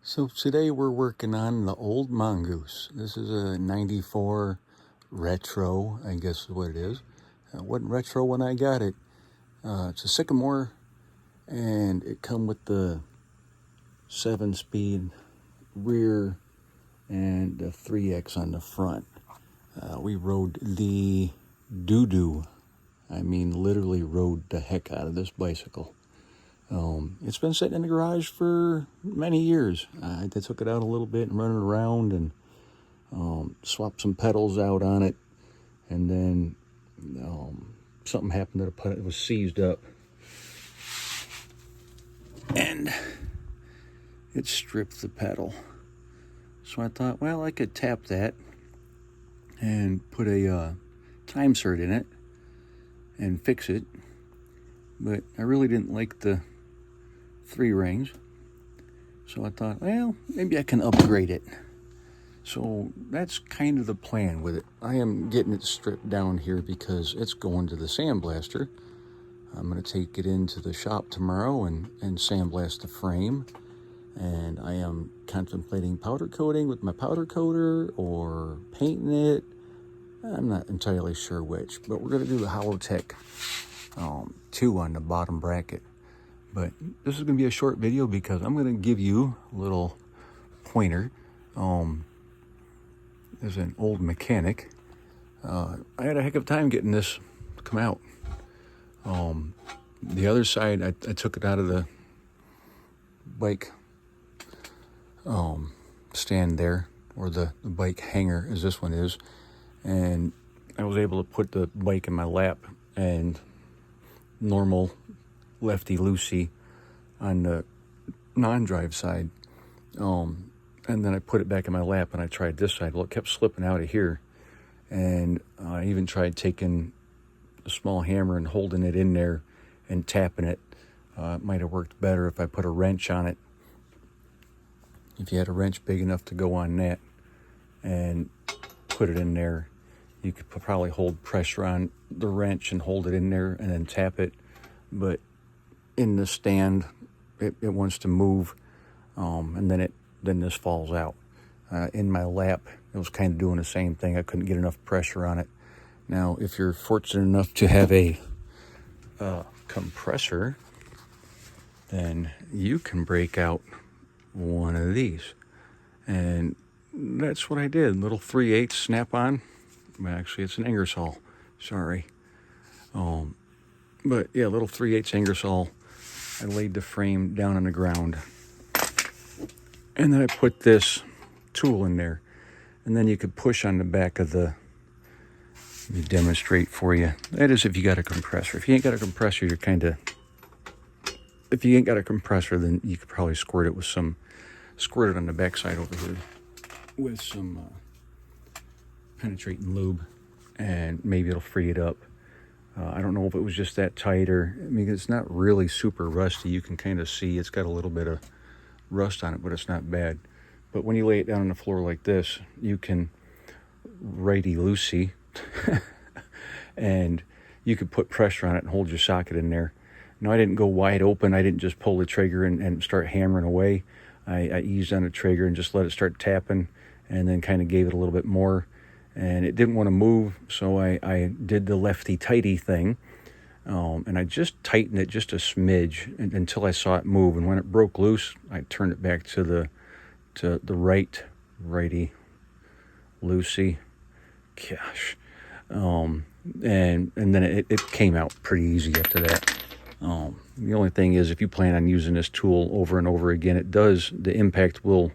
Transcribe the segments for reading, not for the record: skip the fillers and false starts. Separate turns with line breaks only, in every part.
So today we're working on the old Mongoose. This is a 94 retro, I guess is what it is. It wasn't retro when I got it. It's a Sycamore, and it come with the 7-speed rear and the 3X on the front. We rode the doo-doo. I mean, literally rode the heck out of this bicycle. It's been sitting in the garage for many years. I took it out a little bit and running around and swapped some pedals out on it, and then something happened to the pedal. It was seized up, and it stripped the pedal. So I thought, well, I could tap that and put a Time Cert in it and fix it, but I really didn't like the 3 rings, so I thought, well, maybe I can upgrade it. So that's kind of the plan with it. I am getting it stripped down here because it's going to the sandblaster. I'm going to take it into the shop tomorrow and sandblast the frame, and I am contemplating powder coating with my powder coater or painting it. I'm not entirely sure which, but we're going to do the Holotech 2 on the bottom bracket. But this is going to be a short video because I'm going to give you a little pointer. As an old mechanic, I had a heck of a time getting this to come out. The other side, I took it out of the bike stand there, or the bike hanger as this one is, and I was able to put the bike in my lap and normal lefty-loosey on the non-drive side, and then I put it back in my lap and I tried this side. Well, it kept slipping out of here, and I even tried taking a small hammer and holding it in there and tapping it. It might have worked better if I put a wrench on it. If you had a wrench big enough to go on that and put it in there, you could probably hold pressure on the wrench and hold it in there and then tap it. But in the stand, it wants to move, and then this falls out. In my lap, it was kind of doing the same thing. I couldn't get enough pressure on it. Now, if you're fortunate enough to have a compressor, then you can break out one of these. And that's what I did. Little 3/8 snap-on. Well, actually, it's an Ingersoll. Sorry. But yeah, little 3/8 Ingersoll. I laid the frame down on the ground, and then I put this tool in there, and then you could push on the back of the. Let me demonstrate for you. That is, if you got a compressor. If you ain't got a compressor, you're kind of. If you ain't got a compressor, then you could probably squirt it on the backside over here with some penetrating lube, and maybe it'll free it up. I don't know if it was just that tight, or, I mean, it's not really super rusty. You can kind of see it's got a little bit of rust on it, but it's not bad. But when you lay it down on the floor like this, you can righty-loosey, and you could put pressure on it and hold your socket in there. Now, I didn't go wide open. I didn't just pull the trigger and start hammering away. I eased on the trigger and just let it start tapping, and then kind of gave it a little bit more. And it didn't want to move, so I did the lefty-tighty thing, and I just tightened it just a smidge until I saw it move. And when it broke loose, I turned it back to the righty-loosey. Gosh. And then it came out pretty easy after that. The only thing is, if you plan on using this tool over and over again, the impact will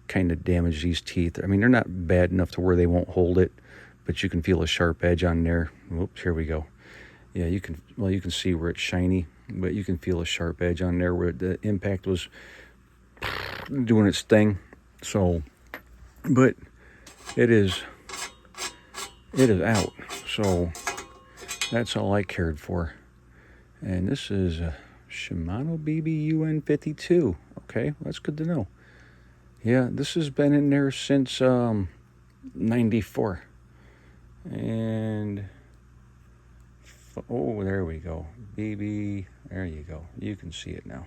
kind of damage these teeth. I mean, they're not bad enough to where they won't hold it, but you can feel a sharp edge on there. Whoops, here we go. Yeah, you can see where it's shiny, but you can feel a sharp edge on there where the impact was doing its thing. So, but it is out. So that's all I cared for. And this is a Shimano BB UN52. Okay, well, that's good to know. Yeah, this has been in there since 94. And oh, there we go. BB, there you go. You can see it now.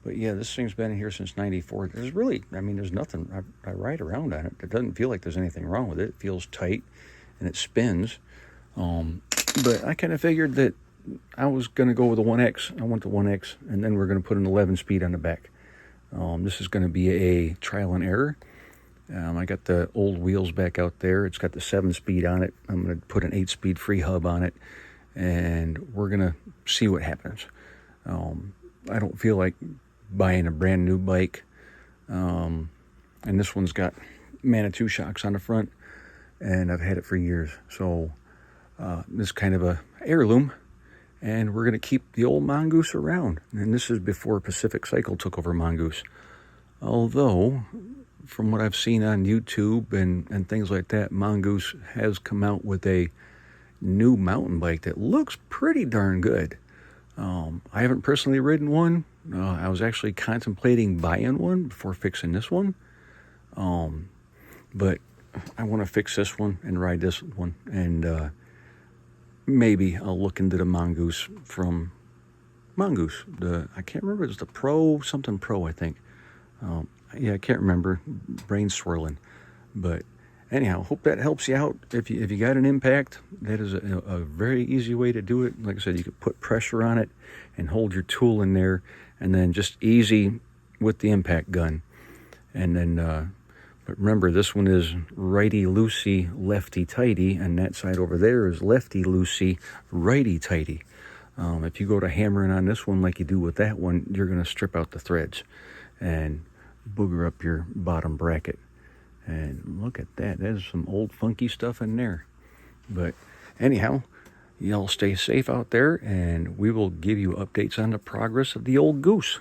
But yeah, this thing's been here since '94. There's really, I mean, there's nothing. I ride around on it. It doesn't feel like there's anything wrong with it. It feels tight and it spins. But I kind of figured that I was going to go with the 1X. I want the 1X, and then we're going to put an 11-speed on the back. This is going to be a trial and error. I got the old wheels back out there. It's got the 7-speed on it. I'm going to put an 8-speed free hub on it, and we're going to see what happens. I don't feel like buying a brand new bike. And this one's got Manitou shocks on the front, and I've had it for years. So this is kind of a heirloom, and we're going to keep the old Mongoose around. And this is before Pacific Cycle took over Mongoose. Although, from what I've seen on YouTube and things like that, Mongoose has come out with a new mountain bike that looks pretty darn good. I haven't personally ridden one. I was actually contemplating buying one before fixing this one. But I want to fix this one and ride this one. And maybe I'll look into the Mongoose from Mongoose. I can't remember. It's the Pro, something Pro, I think. Yeah, I can't remember. Brain swirling. But anyhow, hope that helps you out. If you got an impact, that is a very easy way to do it. Like I said, you could put pressure on it and hold your tool in there, and then just easy with the impact gun. And then, but remember, this one is righty-loosey, lefty-tighty, and that side over there is lefty-loosey, righty-tighty. If you go to hammering on this one like you do with that one, you're going to strip out the threads and booger up your bottom bracket. And look at that. There's some old funky stuff in there. But anyhow, y'all stay safe out there, and we will give you updates on the progress of the old Goose.